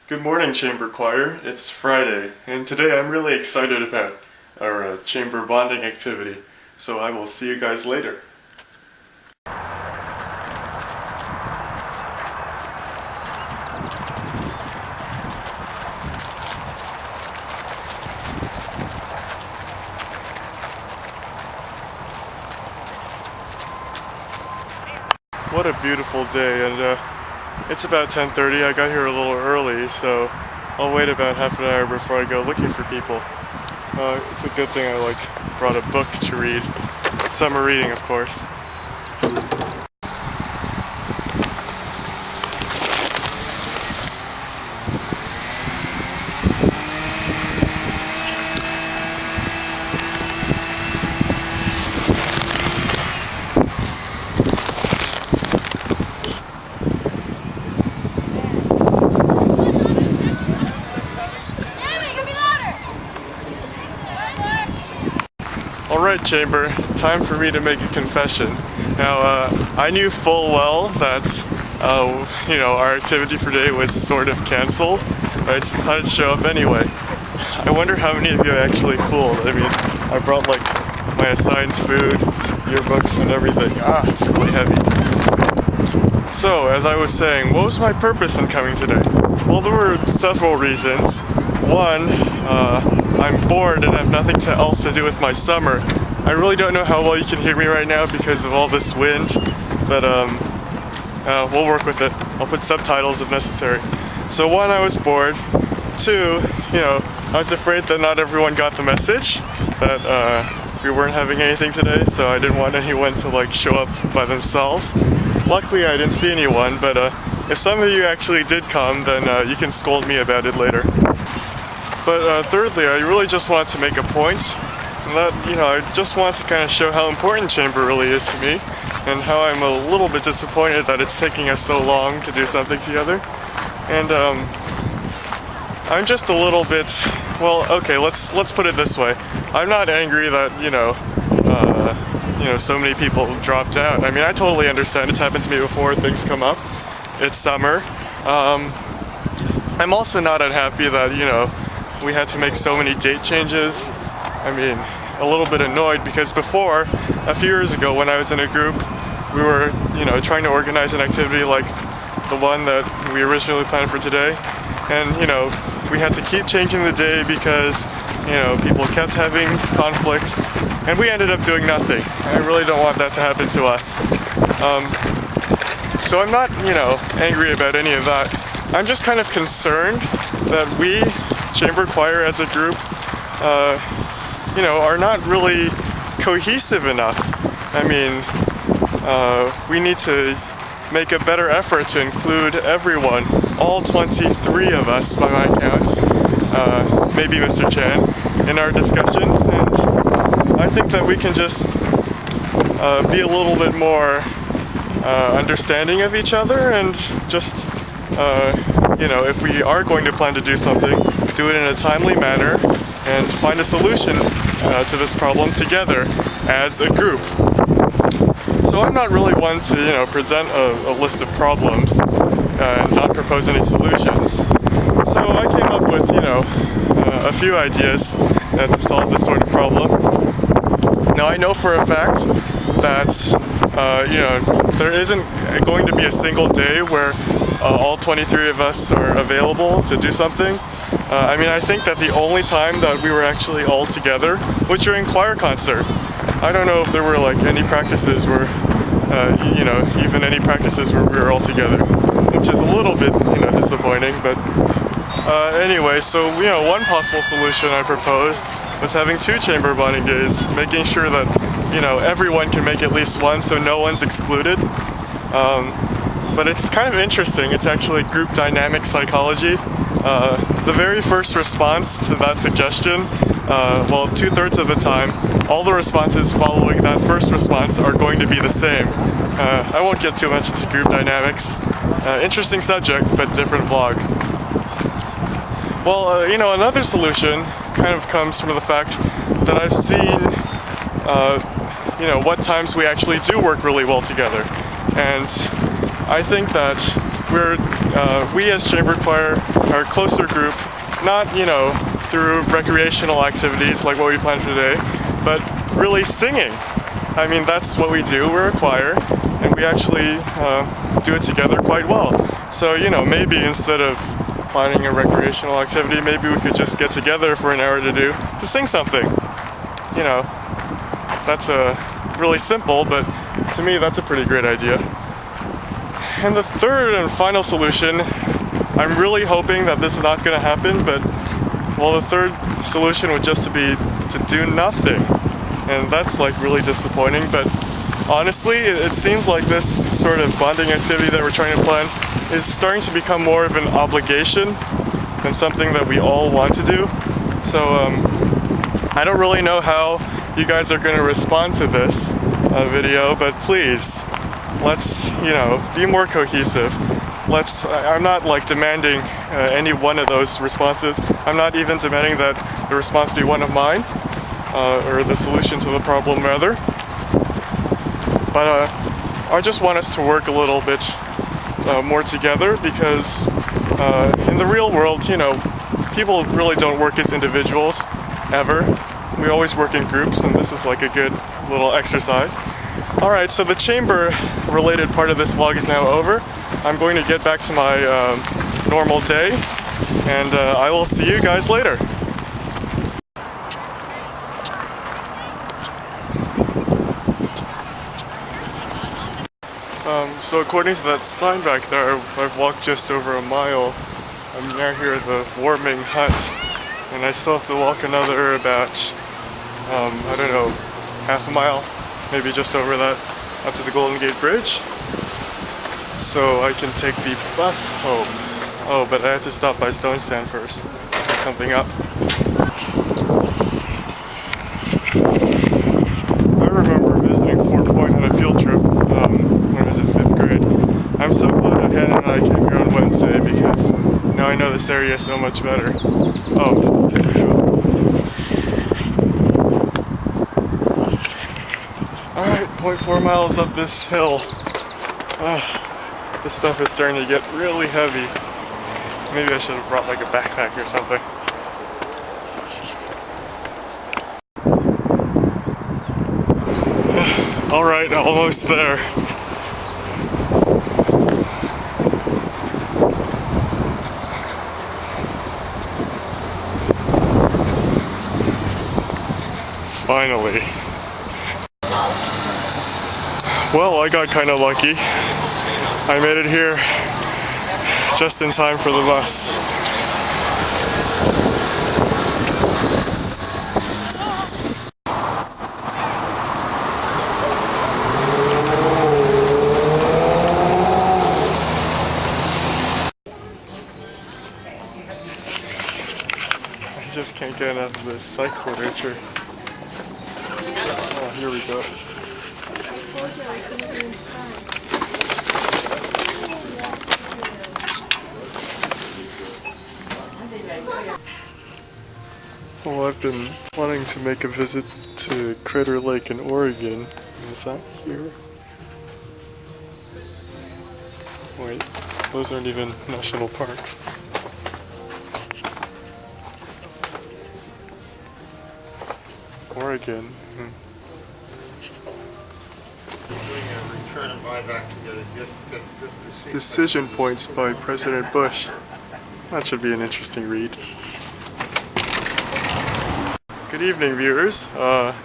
Good morning, Chamber Choir. It's Friday, and today I'm really excited about our chamber bonding activity, so I will see you guys later. What a beautiful day, and it's about 10:30. I got here a little early, so I'll wait about half an hour before I go looking for people. It's a good thing I brought a book to read. Summer reading, of course. Alright, Chamber, time for me to make a confession. Now, I knew full well that, our activity for today was sort of canceled, but I decided to show up anyway. I wonder how many of you I actually fooled. I mean, I brought my assigned food, yearbooks, and everything. It's really heavy. So, as I was saying, what was my purpose in coming today? Well, there were several reasons. One, I'm bored and have nothing else to do with my summer. I really don't know how well you can hear me right now because of all this wind, but we'll work with it. I'll put subtitles if necessary. So one, I was bored. Two, I was afraid that not everyone got the message that we weren't having anything today, so I didn't want anyone to show up by themselves. Luckily, I didn't see anyone, but if some of you actually did come, then you can scold me about it later. But thirdly, I really just want to make a point, and that, I just want to kind of show how important Chamber really is to me, and how I'm a little bit disappointed that it's taking us so long to do something together. And I'm just a little bit, well, okay, let's put it this way. I'm not angry that, so many people dropped out. I mean, I totally understand. It's happened to me before. Things come up. It's summer. I'm also not unhappy that, we had to make so many date changes. I mean, a little bit annoyed because before, a few years ago when I was in a group, we were, trying to organize an activity like the one that we originally planned for today. And, we had to keep changing the day because, people kept having conflicts, and we ended up doing nothing. I really don't want that to happen to us. So I'm not, angry about any of that. I'm just kind of concerned that we, Chamber Choir as a group, are not really cohesive enough. I mean, we need to make a better effort to include everyone, all 23 of us by my count, maybe Mr. Chan, in our discussions, and I think that we can just be a little bit more understanding of each other, and just, if we are going to plan to do something, do it in a timely manner, and find a solution to this problem together as a group. So I'm not really one to, present a list of problems and not propose any solutions. So I came up with, a few ideas to solve this sort of problem. Now I know for a fact that, there isn't going to be a single day where all 23 of us are available to do something. I think that the only time that we were actually all together was during choir concert. I don't know if there were any practices where, even any practices where we were all together, which is a little bit, disappointing, but anyway, so, one possible solution I proposed was having 2 chamber bonding days, making sure that, everyone can make at least one so no one's excluded. But it's kind of interesting. It's actually group dynamic psychology. The very first response to that suggestion, 2/3 of the time, all the responses following that first response are going to be the same. I won't get too much into group dynamics. Interesting subject, but different vlog. Well, another solution kind of comes from the fact that I've seen, what times we actually do work really well together. And I think that we as chamber choir are a closer group, not, you know, through recreational activities like what we planned for today, but really singing. I mean, that's what we do. We're a choir, and we actually do it together quite well. So, you know, maybe instead of planning a recreational activity, maybe we could just get together for an hour to sing something. You know, that's really simple, but to me that's a pretty great idea. And the third and final solution, I'm really hoping that this is not going to happen, but well, the third solution would just be to do nothing. And that's like really disappointing, but honestly, it seems like this sort of bonding activity that we're trying to plan is starting to become more of an obligation than something that we all want to do. So I don't really know how you guys are going to respond to this video, but please, let's, you know, be more cohesive. I'm not like demanding any one of those responses. I'm not even demanding that the response be one of mine, or the solution to the problem rather. But I just want us to work a little bit more together, because in the real world, you know, people really don't work as individuals, ever. We always work in groups, and this is like a good little exercise. Alright, so the chamber-related part of this vlog is now over. I'm going to get back to my normal day, and I will see you guys later. So according to that sign back there, I've walked just over a mile. I'm now here at the warming hut, and I still have to walk another about, I don't know, half a mile, maybe just over that, up to the Golden Gate Bridge, so I can take the bus home. Oh, but I have to stop by Stone Stand first, pick something up. I remember visiting Fort Point on a field trip when I was in 5th grade. I'm so glad Hannah and I came here on Wednesday, because now I know this area so much better. Oh, here we go. Alright, 0.4 miles up this hill. This stuff is starting to get really heavy. Maybe I should have brought like a backpack or something. Alright, almost there. Finally. Well, I got kind of lucky. I made it here just in time for the bus. I just can't get enough of this psych literature. Oh, here we go. Well, I've been wanting to make a visit to Crater Lake in Oregon. Is that here? Wait, those aren't even national parks. Oregon. Decision Points by President Bush. That should be an interesting read. Good evening, viewers.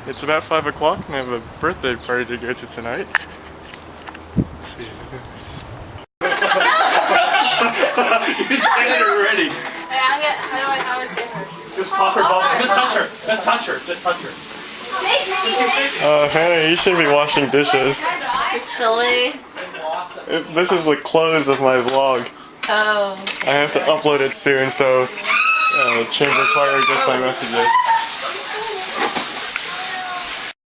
It's about 5 o'clock and I have a birthday party to go to tonight. Let's see. You did it already. How do I say her? Just pop her ball. Just touch her. Just touch her. Just touch her. Hannah, you should be washing dishes. Silly. This is the close of my vlog. Oh. I have to upload it soon, so chamber choir gets my messages.